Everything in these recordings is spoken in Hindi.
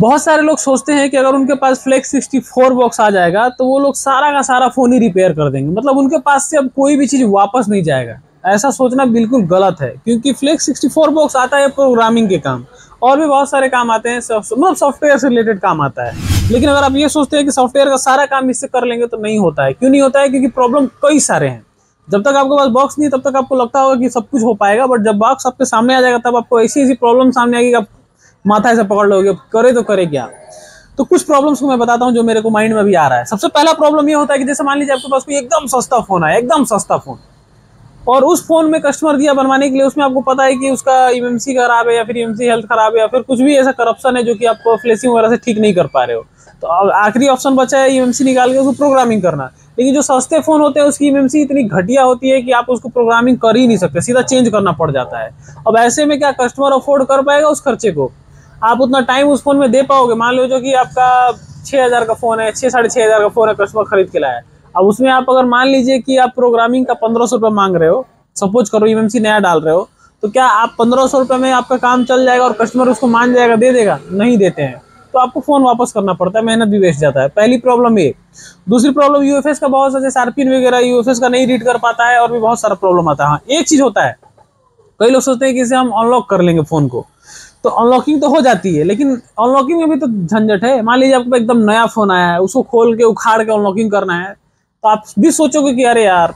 बहुत सारे लोग सोचते हैं कि अगर उनके पास फ्लेक्स 64 बॉक्स आ जाएगा तो वो लोग सारा का सारा फोन ही रिपेयर कर देंगे, मतलब उनके पास से अब कोई भी चीज वापस नहीं जाएगा। ऐसा सोचना बिल्कुल गलत है, क्योंकि फ्लेक्स 64 बॉक्स आता है प्रोग्रामिंग के काम, और भी बहुत सारे काम आते हैं, मतलब सॉफ्टवेयर से रिलेटेड काम आता है। लेकिन अगर आप ये सोचते हैं कि सॉफ्टवेयर का सारा काम इससे कर लेंगे तो नहीं होता है। क्यों नहीं होता है? क्योंकि प्रॉब्लम कई सारे हैं। जब तक आपके पास बॉक्स नहीं, तब तक आपको लगता होगा कि सब कुछ हो पाएगा, बट जब बॉक्स आपके सामने आ जाएगा तब आपको ऐसी ऐसी प्रॉब्लम सामने आएगी कि आप माथा ऐसे पकड़ लोगे, करे तो करे क्या। तो कुछ प्रॉब्लम्स को मैं बताता हूँ जो मेरे को माइंड में भी आ रहा है। सबसे पहला प्रॉब्लम ये होता है कि जैसे मान लीजिए आपके पास कोई एकदम सस्ता फोन है, एकदम सस्ता फोन, और उस फोन में कस्टमर दिया बनवाने के लिए, उसमें आपको पता है कि उसका ईएमसी खराब है, या फिर ईएमसी हेल्थ खराब है, या फिर कुछ भी ऐसा करप्शन है जो कि आप फ्लेशिंग वगैरह से ठीक नहीं कर पा रहे हो। तो आखिरी ऑप्शन बचा है ईएमसी निकाल के उसको प्रोग्रामिंग करना। लेकिन जो सस्ते फोन होते हैं उसकी ईएमसी इतनी घटिया होती है कि आप उसको प्रोग्रामिंग कर ही नहीं सकते, सीधा चेंज करना पड़ जाता है। अब ऐसे में क्या कस्टमर अफोर्ड कर पाएगा उस खर्चे को? आप उतना टाइम उस फोन में दे पाओगे? मान लो जो कि आपका 6,000 का फोन है, 6-6,500 का फोन है, कस्टमर खरीद के लाया है। अब उसमें आप अगर मान लीजिए कि आप प्रोग्रामिंग का 1,500 रुपये मांग रहे हो, सपोज करो ईएमसी नया डाल रहे हो, तो क्या आप 1,500 रुपये में आपका काम चल जाएगा और कस्टमर उसको मान जाएगा, दे देगा? नहीं देते हैं, तो आपको फोन वापस करना पड़ता है, मेहनत भी वेस्ट जाता है। पहली प्रॉब्लम ये। दूसरी प्रॉब्लम यूएफएस का बहुत सारे आरपीएन वगैरह यूएफएस का नहीं रीड कर पाता है, और भी बहुत सारा प्रॉब्लम आता है। हाँ, एक चीज होता है, कई लोग सोचते हैं कि इसे हम अनलॉक कर लेंगे फोन को, तो अनलॉकिंग तो हो जाती है, लेकिन अनलॉकिंग में भी तो झंझट है। मान लीजिए आपको एकदम नया फोन आया है, उसको खोल के उखाड़ के अनलॉकिंग करना है, तो आप भी सोचोगे कि अरे यार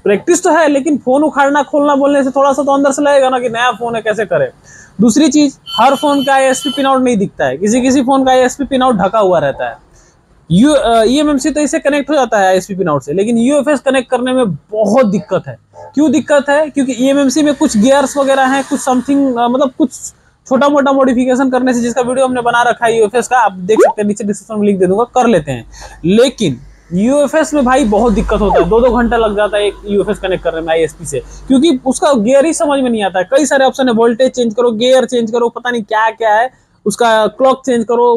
प्रैक्टिस तो है, लेकिन फोन उखाड़ना खोलना बोलने से थोड़ा सा तो अंदर से लगेगा ना कि नया फोन है, कैसे करे। दूसरी चीज, हर फोन का आईएसपी पिन आउट नहीं दिखता है, किसी किसी फोन का आईएसपी पिन आउट ढका हुआ रहता है। ईएमएमसी तो इसे कनेक्ट हो जाता है आईएसपी पिन आउट से, लेकिन यूएफएस कनेक्ट करने में बहुत दिक्कत है। क्यों दिक्कत है? क्योंकि ईएमएमसी में कुछ गियर्स वगैरह हैं, कुछ समथिंग मतलब कुछ छोटा मोटा मॉडिफिकेशन करने से, जिसका वीडियो हमने बना रखा है यूएफएस का, आप देख सकते हैं, नीचे डिस्क्रिप्शन में लिंक दे दूंगा, कर लेते हैं। लेकिन यूएफएस में भाई बहुत दिक्कत होता है, 2-2 घंटा लग जाता है एक यूएफएस कनेक्ट करने में आईएसपी से, क्योंकि उसका गियर ही समझ में नहीं आता है। कई सारे ऑप्शन है, वोल्टेज चेंज करो, गियर चेंज करो, पता नहीं क्या क्या है, उसका क्लॉक चेंज करो,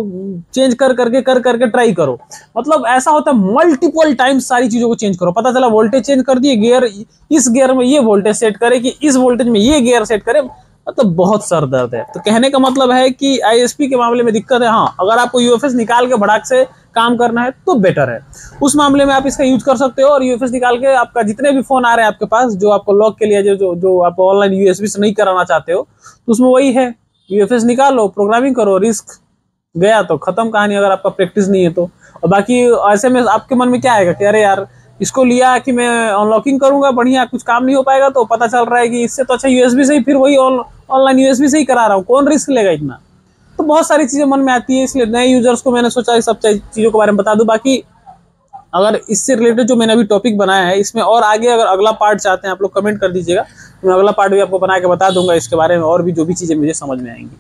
चेंज कर करके ट्राई करो। मतलब ऐसा होता है मल्टीपल टाइम्स सारी चीजों को चेंज करो। पता चला वोल्टेज चेंज कर दिए, गियर इस गियर में ये वोल्टेज सेट करे कि इस वोल्टेज में ये गियर सेट करे, मतलब बहुत सर दर्द है। तो कहने का मतलब है कि आईएसपी के मामले में दिक्कत है। हाँ, अगर आपको यूएफएस निकाल के भड़ाक से काम करना है तो बेटर है, उस मामले में आप इसका यूज कर सकते हो। और यूएफएस निकाल के आपका जितने भी फोन आ रहे हैं आपके पास, जो आपको लॉक के लिए जो आप ऑनलाइन यूएसबी से नहीं कराना चाहते हो, तो उसमें वही है, यूएफएस निकालो, प्रोग्रामिंग करो, रिस्क गया तो खत्म कहानी, अगर आपका प्रैक्टिस नहीं है तो। और बाकी ऐसे में आपके मन में क्या आएगा कि अरे यार इसको लिया कि मैं अनलॉकिंग करूंगा, बढ़िया कुछ काम नहीं हो पाएगा, तो पता चल रहा है कि इससे तो अच्छा यूएसबी से ही, फिर वही ऑनलाइन यूएसबी से ही करा रहा हूँ, कौन रिस्क लेगा इतना। तो बहुत सारी चीजें मन में आती है, इसलिए नए यूजर्स को मैंने सोचा इस सब चीजों के बारे में बता दूं। बाकी अगर इससे रिलेटेड जो मैंने अभी टॉपिक बनाया है, इसमें और आगे अगर अगला पार्ट चाहते हैं आप लोग कमेंट कर दीजिएगा, तो मैं अगला पार्ट भी आपको बना के बता दूंगा इसके बारे में, और भी जो भी चीजें मुझे समझ में आएंगी।